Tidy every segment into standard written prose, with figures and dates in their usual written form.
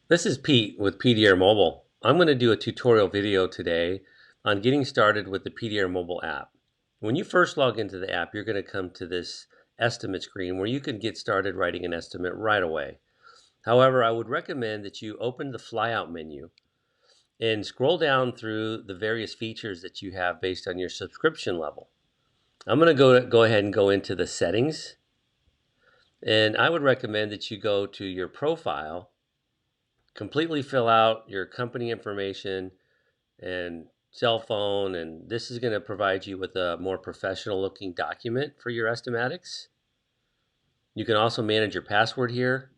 This is Pete with PDR Mobile. I'm going to do a tutorial video today on getting started with the PDR Mobile app. When you first log into the app, you're going to come to this estimate screen where you can get started writing an estimate right away. However, I would recommend that you open the flyout menu and scroll down through the various features that you have based on your subscription level. I'm going to go ahead and go into the settings, and I would recommend that you go to your profile, completely fill out your company information and cell phone, and this is going to provide you with a more professional looking document for your estimatics. You can also manage your password here,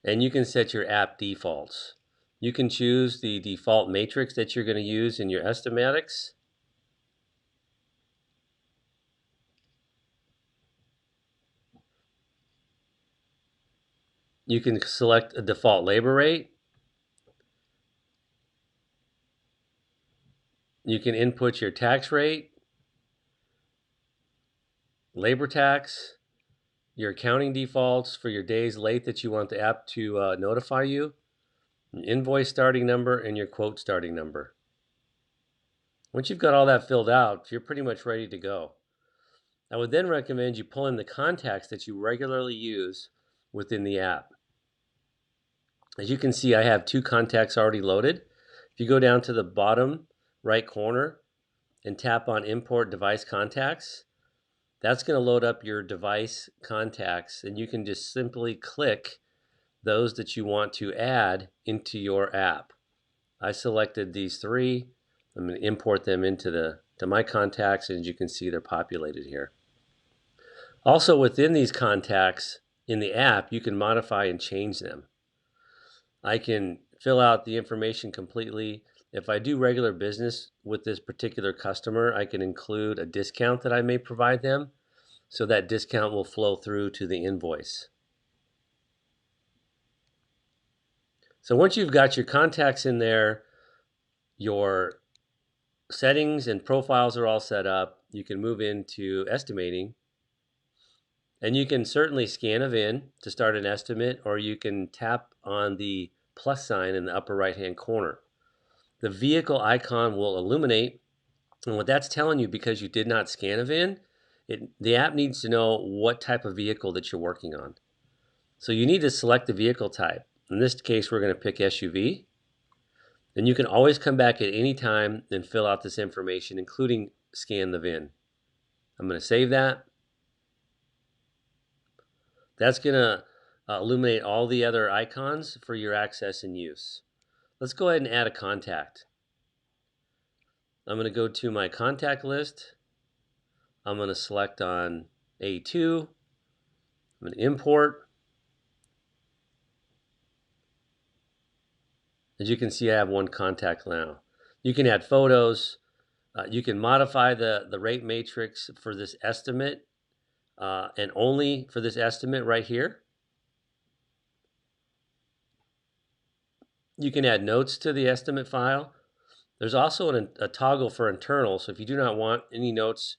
and you can set your app defaults. You can choose the default matrix that you're going to use in your estimatics. You can select a default labor rate. You can input your tax rate, labor tax, your accounting defaults for your days late that you want the app to notify you, your invoice starting number, and your quote starting number. Once you've got all that filled out, you're pretty much ready to go. I would then recommend you pull in the contacts that you regularly use within the app. As you can see, I have 2 contacts already loaded. If you go down to the bottom right corner and tap on Import Device Contacts, that's going to load up your device contacts, and you can just simply click those that you want to add into your app. I selected these 3. I'm going to import them into my contacts, and as you can see, they're populated here. Also, within these contacts in the app, you can modify and change them. I can fill out the information completely. If I do regular business with this particular customer, I can include a discount that I may provide them, so that discount will flow through to the invoice. So once you've got your contacts in there, your settings and profiles are all set up, you can move into estimating. And you can certainly scan a VIN to start an estimate, or you can tap on the plus sign in the upper right-hand corner. The vehicle icon will illuminate, and what that's telling you, because you did not scan a VIN, the app needs to know what type of vehicle that you're working on. So you need to select the vehicle type. In this case, we're going to pick SUV. Then you can always come back at any time and fill out this information, including scan the VIN. I'm going to save that. That's going to illuminate all the other icons for your access and use. Let's go ahead and add a contact. I'm going to go to my contact list. I'm going to select on A2. I'm going to import. As you can see, I have 1 contact now. You can add photos. You can modify the rate matrix for this estimate, and only for this estimate right here. You can add notes to the estimate file. There's also a toggle for internal, so if you do not want any notes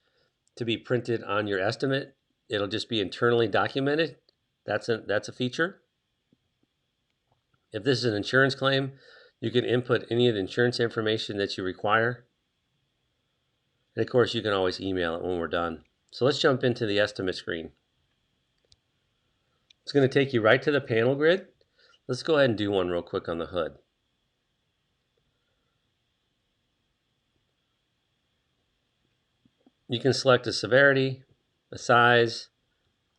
to be printed on your estimate, it'll just be internally documented. That's a feature. If this is an insurance claim, you can input any of the insurance information that you require. And of course, you can always email it when we're done. So let's jump into the estimate screen. It's going to take you right to the panel grid. Let's go ahead and do one real quick on the hood. You can select a severity, a size,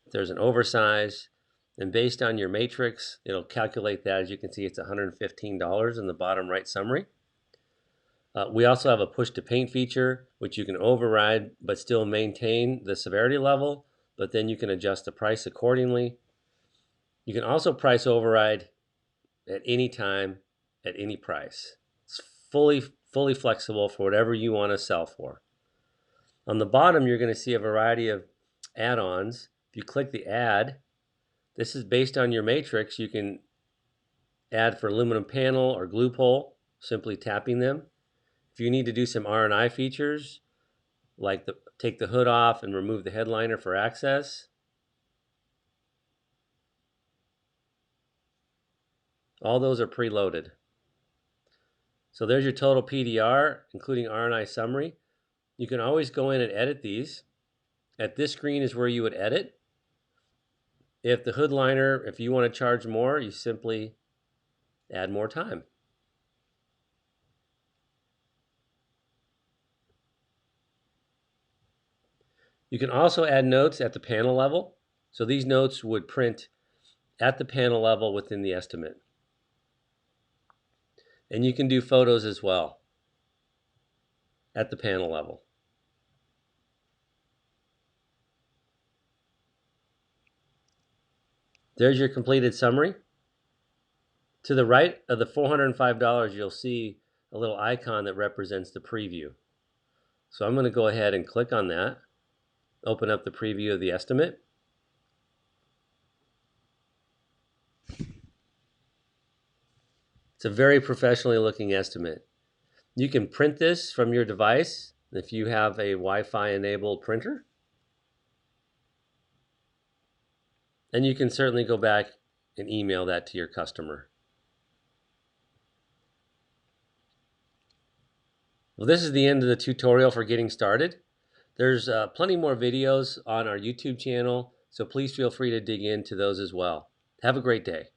if there's an oversize, and based on your matrix, it'll calculate that. As you can see, it's $115 in the bottom right summary. We also have a push to paint feature, which you can override but still maintain the severity level, but then you can adjust the price accordingly. You can also price override at any time, at any price. It's fully flexible for whatever you want to sell for. On the bottom, you're going to see a variety of add-ons. If you click the add, this is based on your matrix. You can add for aluminum panel or glue pole, simply tapping them. If you need to do some R&I features, like take the hood off and remove the headliner for access. All those are preloaded. So there's your total PDR, including R&I summary. You can always go in and edit these. At this screen is where you would edit. If the hood liner, if you want to charge more, you simply add more time. You can also add notes at the panel level. So these notes would print at the panel level within the estimate. And you can do photos as well at the panel level. There's your completed summary. To the right of the $405, you'll see a little icon that represents the preview. So I'm going to go ahead and click on that, open up the preview of the estimate. It's a very professionally looking estimate. You can print this from your device if you have a Wi-Fi enabled printer. And you can certainly go back and email that to your customer. Well, this is the end of the tutorial for getting started. There's plenty more videos on our YouTube channel, so please feel free to dig into those as well. Have a great day.